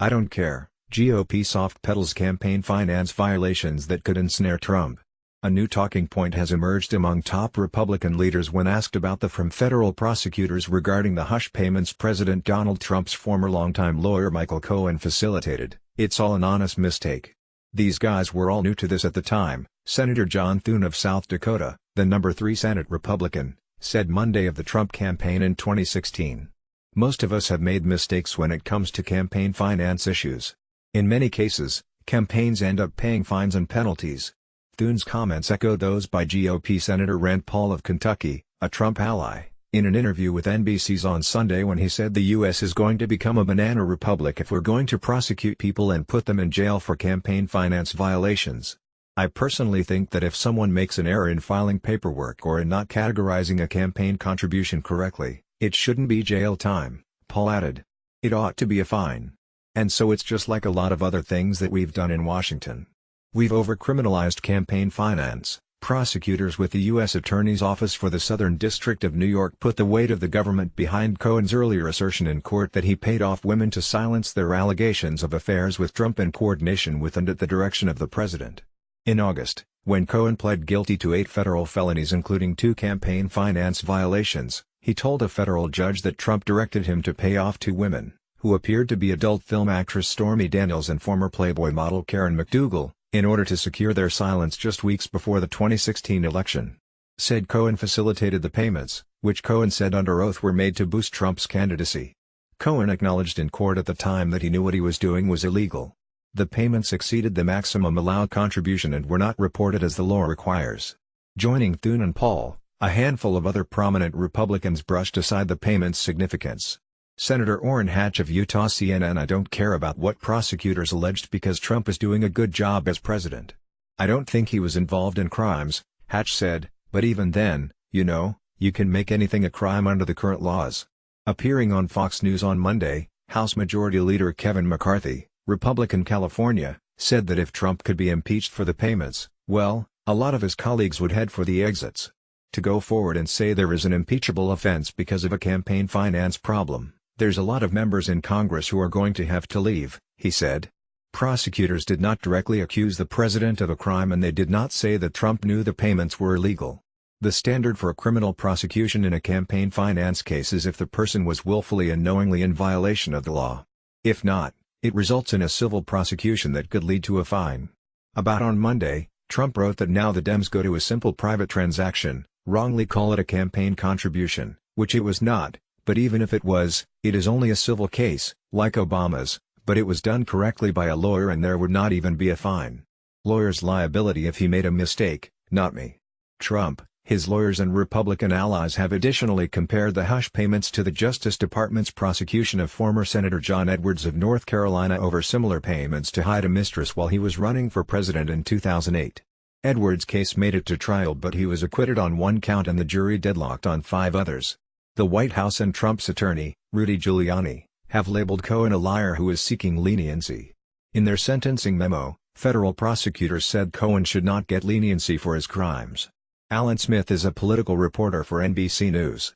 I don't care, GOP soft pedals campaign finance violations that could ensnare Trump. A new talking point has emerged among top Republican leaders when asked about the from federal prosecutors regarding the hush payments President Donald Trump's former longtime lawyer Michael Cohen facilitated. It's all an honest mistake. These guys were all new to this at the time, Senator John Thune of South Dakota, the number 3 Senate Republican, said Monday of the Trump campaign in 2016. Most of us have made mistakes when it comes to campaign finance issues. In many cases, campaigns end up paying fines and penalties. Thune's comments echo those by GOP Senator Rand Paul of Kentucky, a Trump ally, in an interview with NBC's on Sunday when he said the U.S. is going to become a banana republic if we're going to prosecute people and put them in jail for campaign finance violations. I personally think that if someone makes an error in filing paperwork or in not categorizing a campaign contribution correctly, it shouldn't be jail time, Paul added. It ought to be a fine. And so it's just like a lot of other things that we've done in Washington. We've overcriminalized campaign finance. Prosecutors with the U.S. Attorney's Office for the Southern District of New York put the weight of the government behind Cohen's earlier assertion in court that he paid off women to silence their allegations of affairs with Trump in coordination with and at the direction of the president. In August, when Cohen pled guilty to 8 federal felonies including 2 campaign finance violations, he told a federal judge that Trump directed him to pay off 2 women, who appeared to be adult film actress Stormy Daniels and former Playboy model Karen McDougal, in order to secure their silence just weeks before the 2016 election. Said Cohen facilitated the payments, which Cohen said under oath were made to boost Trump's candidacy. Cohen acknowledged in court at the time that he knew what he was doing was illegal. The payments exceeded the maximum allowed contribution and were not reported as the law requires. Joining Thune and Paul, a handful of other prominent Republicans brushed aside the payment's significance. Senator Orrin Hatch of Utah CNN I don't care about what prosecutors alleged because Trump is doing a good job as president. I don't think he was involved in crimes, Hatch said, but even then, you can make anything a crime under the current laws. Appearing on Fox News on Monday, House Majority Leader Kevin McCarthy, Republican California, said that if Trump could be impeached for the payments, well, a lot of his colleagues would head for the exits. To go forward and say there is an impeachable offense because of a campaign finance problem, there's a lot of members in Congress who are going to have to leave, he said. Prosecutors did not directly accuse the president of a crime and they did not say that Trump knew the payments were illegal. The standard for a criminal prosecution in a campaign finance case is if the person was willfully and knowingly in violation of the law. If not, it results in a civil prosecution that could lead to a fine. About on Monday, Trump wrote that now the Dems go to a simple private transaction, wrongly call it a campaign contribution, which it was not, but even if it was, it is only a civil case, like Obama's, but it was done correctly by a lawyer and there would not even be a fine. Lawyer's liability if he made a mistake, not me. Trump, his lawyers and Republican allies have additionally compared the hush payments to the Justice Department's prosecution of former Senator John Edwards of North Carolina over similar payments to hide a mistress while he was running for president in 2008. Edwards' case made it to trial but he was acquitted on 1 count and the jury deadlocked on 5 others. The White House and Trump's attorney, Rudy Giuliani, have labeled Cohen a liar who is seeking leniency. In their sentencing memo, federal prosecutors said Cohen should not get leniency for his crimes. Alan Smith is a political reporter for NBC News.